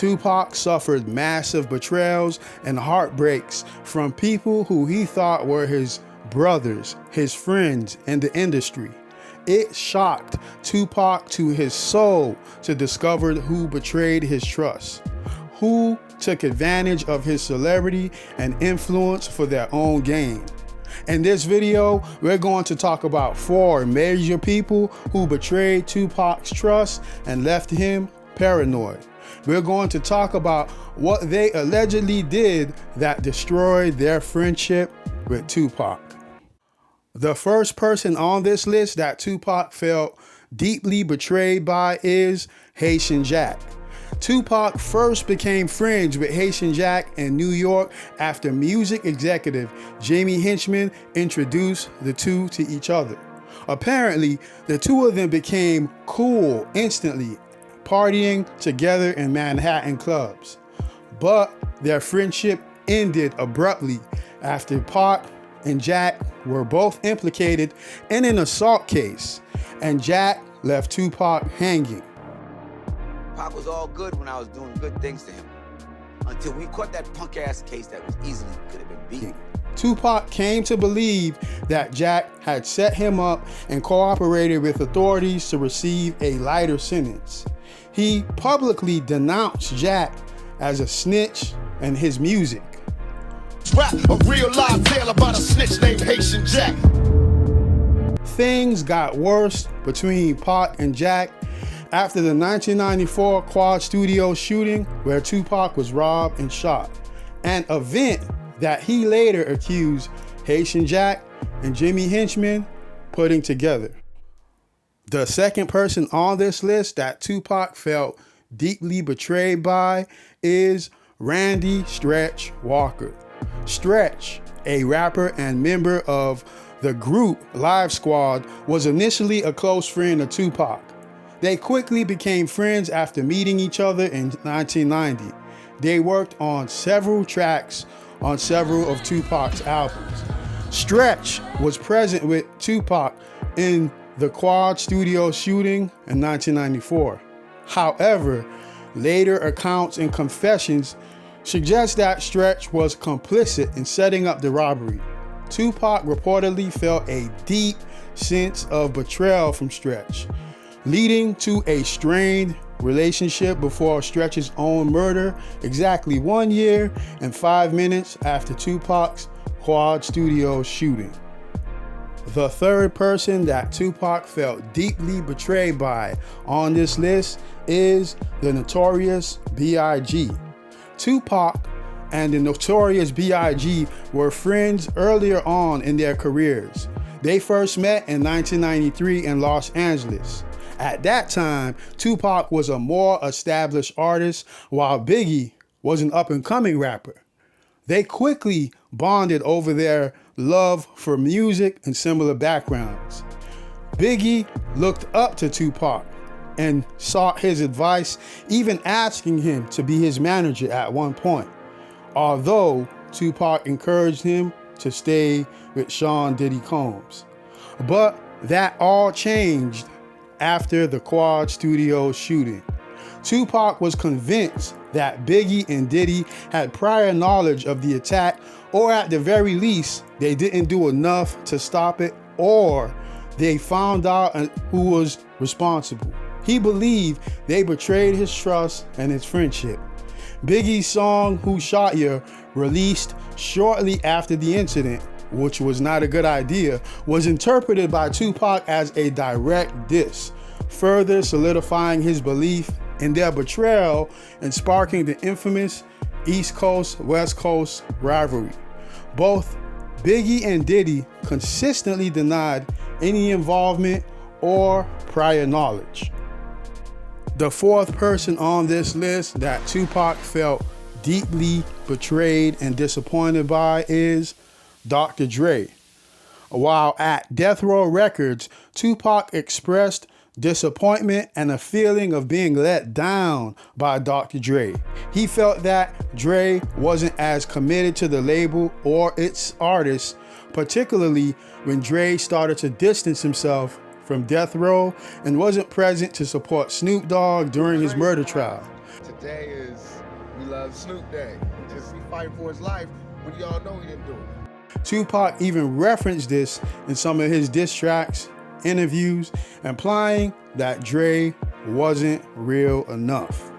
Tupac suffered massive betrayals and heartbreaks from people who he thought were his brothers, his friends in the industry. It shocked Tupac to his soul to discover who betrayed his trust, who took advantage of his celebrity and influence for their own gain. In this video, we're going to talk about 4 major people who betrayed Tupac's trust and left him paranoid. We're going to talk about what they allegedly did that destroyed their friendship with Tupac. The first person on this list that Tupac felt deeply betrayed by is Haitian Jack. Tupac first became friends with Haitian Jack in New York after music executive Jamie Hinchman introduced the two to each other. Apparently, the two of them became cool instantly, partying together in Manhattan clubs. But their friendship ended abruptly after Pac and Jack were both implicated in an assault case, and Jack left Tupac hanging. Pac was all good when I was doing good things to him, until we caught that punk ass case that was easily could have been beaten. Tupac came to believe that Jack had set him up and cooperated with authorities to receive a lighter sentence. He publicly denounced Jack as a snitch and his music. Rap a real live tale about a snitch named Haitian Jack. Things got worse between Pac and Jack after the 1994 Quad Studio shooting where Tupac was robbed and shot, an event that he later accused Haitian Jack and Jimmy Hinchman putting together. The second person on this list that Tupac felt deeply betrayed by is Randy Stretch Walker. Stretch, a rapper and member of the group Live Squad, was initially a close friend of Tupac. They quickly became friends after meeting each other in 1990. They worked on several tracks on several of Tupac's albums. Stretch was present with Tupac in the Quad Studio shooting in 1994. However, later accounts and confessions suggest that Stretch was complicit in setting up the robbery. Tupac reportedly felt a deep sense of betrayal from Stretch, leading to a strained relationship before Stretch's own murder exactly 1 year and 5 minutes after Tupac's Quad Studio shooting. The third person that Tupac felt deeply betrayed by on this list is the Notorious B.I.G. Tupac and the Notorious B.I.G. were friends earlier on in their careers. They first met in 1993 in Los Angeles. At that time, Tupac was a more established artist, while Biggie was an up-and-coming rapper. They quickly bonded over their love for music and similar backgrounds. Biggie looked up to Tupac and sought his advice, even asking him to be his manager at one point, although Tupac encouraged him to stay with Sean Diddy Combs. But that all changed after the Quad Studio shooting. Tupac was convinced that Biggie and Diddy had prior knowledge of the attack, or at the very least, they didn't do enough to stop it, or they found out who was responsible. He believed they betrayed his trust and his friendship. Biggie's song, Who Shot Ya, released shortly after the incident, which was not a good idea, was interpreted by Tupac as a direct diss, further solidifying his belief in their betrayal and sparking the infamous East Coast-West Coast rivalry. Both Biggie and Diddy consistently denied any involvement or prior knowledge. The fourth person on this list that Tupac felt deeply betrayed and disappointed by is Dr. Dre. While at Death Row Records, Tupac expressed disappointment and a feeling of being let down by Dr. Dre. He felt that Dre wasn't as committed to the label or its artists, particularly when Dre started to distance himself from Death Row and wasn't present to support Snoop Dogg during his murder trial. Day is, we love Snoop Day. He fighting for his life when y'all know he didn't do it. Tupac even referenced this in some of his diss tracks, interviews, implying that Dre wasn't real enough.